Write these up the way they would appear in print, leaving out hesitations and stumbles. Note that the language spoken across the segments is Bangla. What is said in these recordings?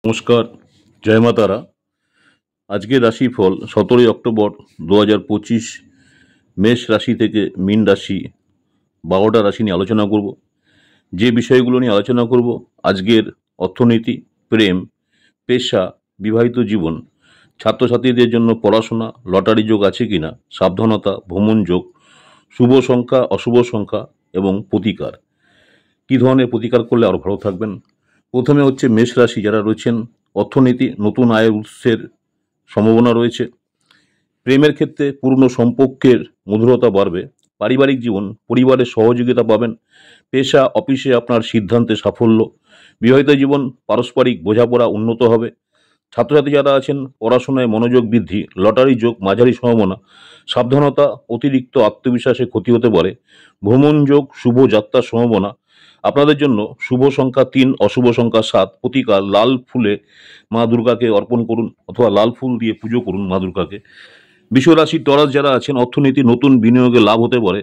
নমস্কার, জয় মা তারা। আজকের রাশিফল 17 অক্টোবর 2025 মেষ রাশি থেকে মীন রাশি 12টা রাশি নিয়ে আলোচনা করব। যে বিষয়গুলো নিয়ে আলোচনা করব: আজকের অর্থনীতি, প্রেম, পেশা, বিবাহিত জীবন, ছাত্রছাত্রীদের জন্য পড়াশোনা, লটারি যোগ আছে কিনা, সাবধানতা, ভ্রমণ যোগ, শুভ সংখ্যা, অশুভ সংখ্যা এবং প্রতিকার। কী ধরনের প্রতিকার করলে আরও ভালো থাকবেন? প্রথমে হচ্ছে মেষ রাশি যারা রয়েছেন, অর্থনীতি, নতুন আয়ের উৎসের সম্ভাবনা রয়েছে। প্রেমের ক্ষেত্রে পুরনো সম্পর্কের মধুরতা বাড়বে। পারিবারিক জীবন, পরিবারের সহযোগিতা পাবেন। পেশা, অফিসে আপনার সিদ্ধান্তে সাফল্য। বিবাহিত জীবন, পারস্পরিক বোঝাপড়া উন্নত হবে। ছাত্রছাত্রী যারা আছেন, পড়াশোনায় মনোযোগ বৃদ্ধি। লটারি যোগ, মাঝারি সম্ভাবনা। সাবধানতা, অতিরিক্ত আত্মবিশ্বাসে ক্ষতি হতে পারে। ভ্রমণ যোগ, শুভ যাত্রার সম্ভাবনা। আপনাদের জন্য শুভ সংখ্যা 3, অশুভ সংখ্যা 7। প্রতিকার: লাল ফুলে মা দুর্গাকে অর্পণ করুন অথবা লাল ফুল দিয়ে পুজো করুন মা দুর্গাকে। বিশ্বরাশি টরাস যারা আছেন, অর্থনীতি, নতুন বিনিয়োগে লাভ হতে পারে।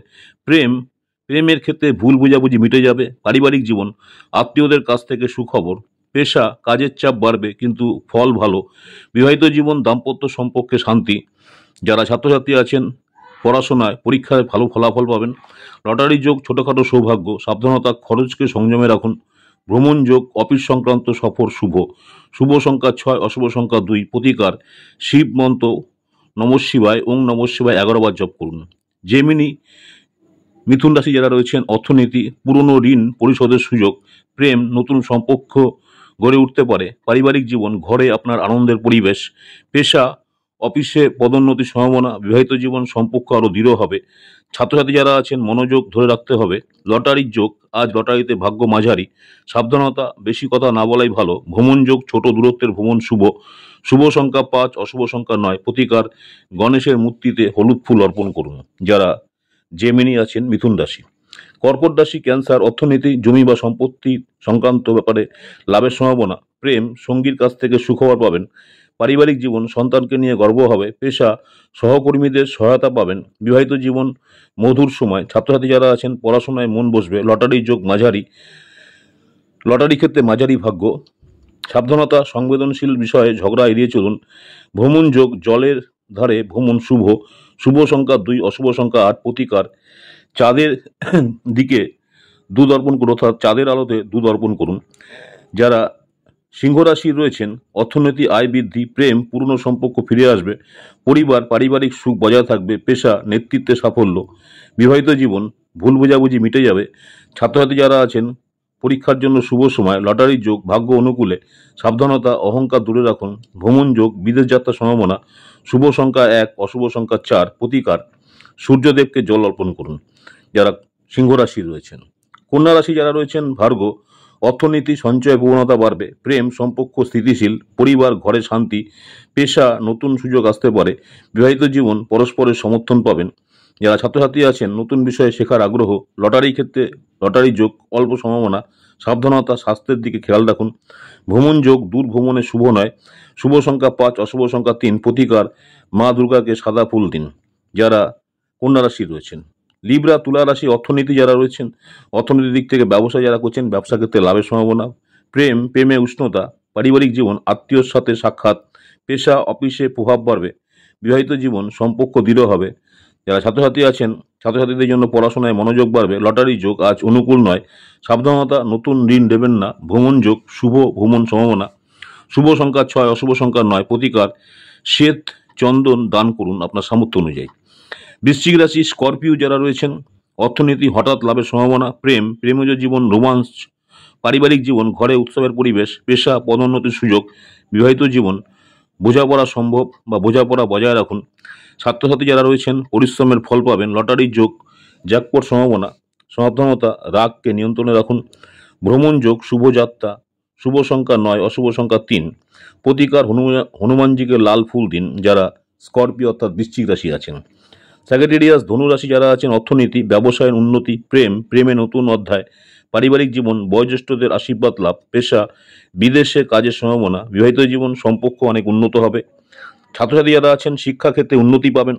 প্রেমের ক্ষেত্রে ভুল বোঝাবুঝি মিটে যাবে। পারিবারিক জীবন, আত্মীয়দের কাছ থেকে সুখবর। পেশা, কাজের চাপ বাড়বে কিন্তু ফল ভালো। বিবাহিত জীবন, দাম্পত্য সম্পর্কে শান্তি। যারা ছাত্রছাত্রী আছেন, পড়াশোনায় পরীক্ষায় ভালো ফলাফল পাবেন। লটারি যোগ, ছোটোখাটো সৌভাগ্য। সাবধানতা, খরচকে সংযমে রাখুন। ভ্রমণ যোগ, অফিস সংক্রান্ত সফর শুভ। শুভ সংখ্যা 6, অশুভ সংখ্যা 2। প্রতিকার: শিব মন্ত্র নমঃ শিবায়, ওং নমঃ শিবায় 11 বার জপ করুন। জেমিনি মিথুন রাশি যারা রয়েছেন, অর্থনীতি, পুরনো ঋণ পরিশোধের সুযোগ। প্রেম, নতুন সম্পর্ক গড়ে উঠতে পারে। পারিবারিক জীবন, ঘরে আপনার আনন্দের পরিবেশ। পেশা, অফিসে পদোন্নতির সম্ভাবনা। বিবাহিত জীবন, সম্পর্ক আরও দৃঢ় হবে। ছাত্রছাত্রী যারা আছেন, মনোযোগ ধরে রাখতে হবে। লটারির যোগ, আজ লটারিতে ভাগ্য মাঝারি। সাবধানতা, বেশি কথা না বলাই ভালো। ভ্রমণ যোগ, ছোট দূরত্বের ভ্রমণ শুভ। শুভ সংখ্যা 5, অশুভ সংখ্যা 9। প্রতিকার: গণেশের মূর্তিতে হলুদ ফুল অর্পণ করুন। যারা জেমিনি আছেন, মিথুন রাশি। কর্কট রাশি, ক্যান্সার, অর্থনীতি, জমি বা সম্পত্তি সংক্রান্ত ব্যাপারে লাভের সম্ভাবনা। প্রেম, সঙ্গীর কাছ থেকে সুখবর পাবেন। পারিবারিক জীবন, সন্তানকে নিয়ে গর্ব হবে। পেশা, সহকর্মীদের সহায়তা পাবেন। বিবাহিত জীবন, মধুর সময়। ছাত্রছাত্রী যারা আছেন, পড়াশোনায় মন বসবে। লটারি যোগ মাঝারি, লটারি ক্ষেত্রে মাঝারি ভাগ্য। সাবধানতা, সংবেদনশীল বিষয়ে ঝগড়া এড়িয়ে চলুন। ভ্রমণ যোগ, জলের ধারে ভ্রমণ শুভ। শুভ সংখ্যা 2, অশুভ সংখ্যা 8। প্রতিকার: চাঁদের দিকে দুধ অর্পণ করুন, অর্থাৎ চাঁদের আলোতে দুধ অর্পণ করুন। যারা সিংহ রাশি রয়েছেন, অর্থনীতি, আয় বৃদ্ধি। প্রেম, পুরনো সম্পর্ক ফিরে আসবে। পরিবার, পারিবারিক সুখ বজায় থাকবে। পেশা, নেতৃত্বে সাফল্য। বিবাহিত জীবন, ভুল বোঝাবুঝি মিটে যাবে। ছাত্রছাত্রী যারা আছেন, পরীক্ষার জন্য শুভ সময়। লটারির যোগ, ভাগ্য অনুকূলে। সাবধানতা, অহংকার দূরে রাখুন। ভ্রমণ যোগ, বিদেশ যাত্রার সম্ভাবনা। শুভ সংখ্যা 1, অশুভ সংখ্যা 4। প্রতিকার: সূর্যদেবকে জল অর্পণ করুন। যারা সিংহ রাশি রয়েছেন। কন্যা রাশি যারা রয়েছেন, ভার্গ, অর্থনীতি, সঞ্চয় প্রবণতা বাড়বে। প্রেম, সম্পর্ক স্থিতিশীল। পরিবার, ঘরে শান্তি। পেশা, নতুন সুযোগ আসতে পারে। বিবাহিত জীবন, পরস্পরের সমর্থন পাবেন। যারা ছাত্রছাত্রী আছেন, নতুন বিষয়ে শেখার আগ্রহ। লটারি ক্ষেত্রে লটারি যোগ, অল্প সম্ভাবনা। সাবধানতা, স্বাস্থ্যের দিকে খেয়াল রাখুন। ভ্রমণ যোগ, দূর ভ্রমণে শুভ নয়। শুভ সংখ্যা 5, অশুভ সংখ্যা 3। প্রতিকার: মা দুর্গাকে সাদা ফুল দিন। যারা কন্যা রাশি রয়েছেন। লিব্রা, তুলা রাশি, অর্থনীতি যারা রয়েছেন, অর্থনীতির দিক থেকে ব্যবসা যারা করছেন, ব্যবসা ক্ষেত্রে লাভের সম্ভাবনা। প্রেমে উষ্ণতা। পারিবারিক জীবন, আত্মীয়র সাথে সাক্ষাৎ। পেশা, অফিসে প্রভাব বাড়বে। বিবাহিত জীবন, সম্পর্ক দৃঢ় হবে। যারা ছাত্রছাত্রী আছেন, ছাত্রছাত্রীদের জন্য পড়াশোনায় মনোযোগ বাড়বে। লটারি যোগ, আজ অনুকূল নয়। সাবধানতা, নতুন ঋণ দেবেন না। ভ্রমণ যোগ, শুভ ভ্রমণ সম্ভাবনা। শুভ সংখ্যা 6, অশুভ সংখ্যা 9। প্রতিকার: শ্বেত চন্দন দান করুন আপনার সামর্থ্য অনুযায়ী। বৃশ্চিক রাশি, স্করপিও যারা রয়েছেন, অর্থনীতি, হঠাৎ লাভের সম্ভাবনা। প্রেমজ জীবন, রোমান্স। পারিবারিক জীবন, ঘরে উৎসবের পরিবেশ। পেশা, পদোন্নতির সুযোগ। বিবাহিত জীবন, বোঝাপড়া সম্ভব বা বোঝাপড়া বজায় রাখুন। ছাত্রছাত্রী যারা রয়েছেন, পরিশ্রমের ফল পাবেন। লটারির যোগ, জ্যাকপট সম্ভাবনা। সাবধানতা, রাগকে নিয়ন্ত্রণে রাখুন। ভ্রমণ যোগ, শুভযাত্রা। শুভ সংখ্যা 9, অশুভ সংখ্যা 3। প্রতিকার: হনুমানজিকে লাল ফুল দিন। যারা স্করপিও অর্থাৎ বৃশ্চিক রাশি আছেন। স্যাগেটেরিয়াস, ধনুরাশি যারা আছেন, অর্থনীতি, ব্যবসায়ের উন্নতি। প্রেমে নতুন অধ্যায়। পারিবারিক জীবন, বয়োজ্যেষ্ঠদের আশীর্বাদ লাভ। পেশা, বিদেশে কাজের সম্ভাবনা। বিবাহিত জীবন, সম্পর্ক অনেক উন্নত হবে। ছাত্রছাত্রী যারা আছেন, শিক্ষাক্ষেত্রে উন্নতি পাবেন।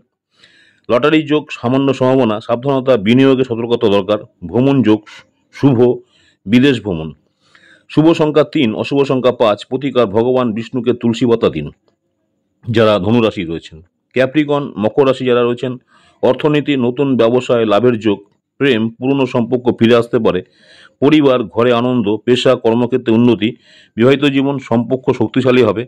লটারি যোগ, সামান্য সম্ভাবনা। সাবধানতা, বিনিয়োগে সতর্কতা দরকার। ভ্রমণ যোগ, শুভ বিদেশ ভ্রমণ। শুভ সংখ্যা 3, অশুভ সংখ্যা 5, প্রতিকার ভগবান বিষ্ণুকে তুলসী পাতা দিন যারা ধনুরাশি রয়েছেন। ক্যাপ্রিকন মকর রাশি যারা রয়েছেন, অর্থনীতি, নতুন ব্যবসায় লাভের যোগ, প্রেম, পুরনো সম্পর্ক ফিরে আসতে পারে, পরিবার, ঘরে আনন্দ, পেশা, কর্মক্ষেত্রে উন্নতি, বিবাহিত জীবন, সম্পর্ক শক্তিশালী হবে।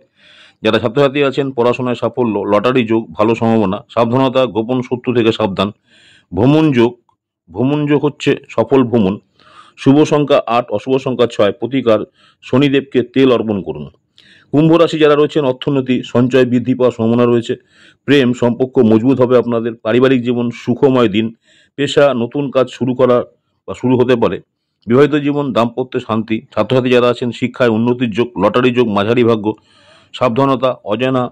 যারা ছাত্রছাত্রী আছেন, পড়াশোনায় সাফল্য, লটারি যোগ, ভালো সম্ভাবনা, সাবধানতা, গোপন শত্রু থেকে সাবধান। ভ্রমণ যোগ হচ্ছে সফল ভ্রমণ। শুভ সংখ্যা 8, অশুভ সংখ্যা 6, প্রতিকার শনিদেবকে তেল অর্পণ করুন। কুম্ভ রাশি যারা রয়েছেন, অর্থনীতি, সঞ্চয় বৃদ্ধি পাওয়ার সম্ভাবনা রয়েছে, প্রেম সম্পর্ক মজবুত হবে আপনাদের, পারিবারিক জীবন সুখময় দিন, পেশা, নতুন কাজ শুরু করা বা শুরু হতে পারে, বিবাহিত জীবন, দাম্পত্যে শান্তি, ছাত্রছাত্রী যারা আছেন শিক্ষায় উন্নতির যোগ, লটারি যোগ, মাঝারি ভাগ্য, সাবধানতা, অজানা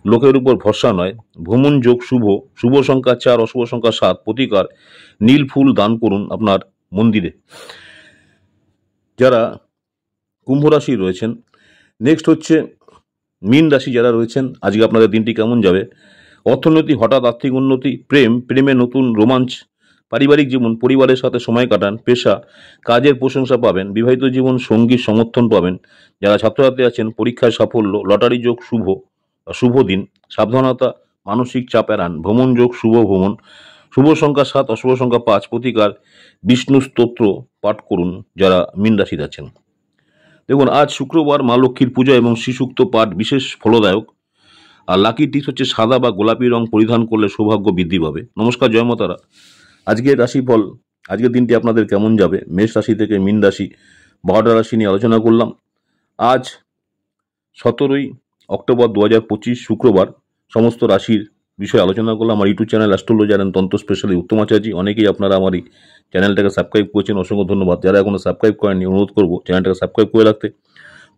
লোকের উপর ভরসা নয়, ভ্রমণ যোগ শুভ সংখ্যা 4, অশুভ সংখ্যা 7, প্রতিকার নীল ফুল দান করুন আপনার মন্দিরে। যারা কুম্ভ রাশি রয়েছেন, নেক্সট হচ্ছে মীন রাশি যারা রয়েছেন, আজকে আপনাদের দিনটি কেমন যাবে? অর্থনীতি, হঠাৎ আর্থিক উন্নতি, প্রেমে নতুন রোমাঞ্চ, পারিবারিক জীবন, পরিবারের সাথে সময় কাটান, পেশা, কাজের প্রশংসা পাবেন, বিবাহিত জীবন, সঙ্গীর সমর্থন পাবেন। যারা ছাত্রছাত্রী আছেন, পরীক্ষায় সাফল্য, লটারি যোগ শুভ দিন, সাবধানতা, মানসিক চাপ এড়ান, ভ্রমণ যোগ শুভ ভ্রমণ, শুভ সংখ্যা 7, অশুভ সংখ্যা 5, প্রতিকার বিষ্ণু স্তোত্র পাঠ করুন যারা মীন রাশির আছেন। দেখুন, আজ শুক্রবার, মা লক্ষ্মীর পূজা এবং শ্রীসূক্ত পাঠ বিশেষ ফলদায়ক। আর লাকি টিপস হচ্ছে সাদা বা গোলাপি রং পরিধান করলে সৌভাগ্য বৃদ্ধি পাবে। নমস্কার, জয় মা তারা। আজকের রাশিফল, আজকের দিনটি আপনাদের কেমন যাবে? মেষ রাশি থেকে মীন রাশি 12টা রাশি নিয়ে আলোচনা করলাম। আজ 17ই অক্টোবর 2025 শুক্রবার সমস্ত রাশির বিষয়ে আলোচনা করলাম। আমার ইউটিউব চ্যানেল অ্যাস্ট্রোলজার অ্যান্ড তন্ত্র স্পেশালি উত্তম আচার্য। অনেকেই আপনারা আমার এই চ্যানেলটাকে সাবস্ক্রাইব করেছেন, অসংখ্য ধন্যবাদ। যারা এখনো সাবস্ক্রাইব করেননি, অনুরোধ করবো চ্যানেলটাকে সাবস্ক্রাইব করে রাখতে।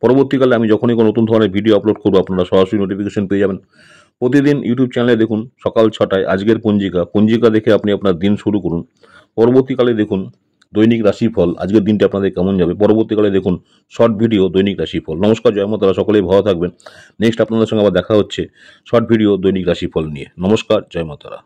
পরবর্তীকালে আমি যখনই কোনো নতুন ধরনের ভিডিও আপলোড করবো, আপনারা সরাসরি নোটিফিকেশন পেয়ে যাবেন। প্রতিদিন ইউটিউব চ্যানেলে দেখুন সকাল 6টায় আজকের পঞ্জিকা দেখে আপনি আপনার দিন শুরু করুন। পরবর্তীকালে দেখুন দৈনিক রাশিফল, আজকের দিনটি আপনাদের কেমন যাবে। পরবর্তীকালে দেখুন শর্ট ভিডিও দৈনিক রাশিফল। নমস্কার, জয় মা তারা। সকলেই ভালো থাকবেন। নেক্সট আপনাদের সঙ্গে আবার দেখা হচ্ছে শর্ট ভিডিও দৈনিক রাশিফল নিয়ে। নমস্কার, জয় মা তারা।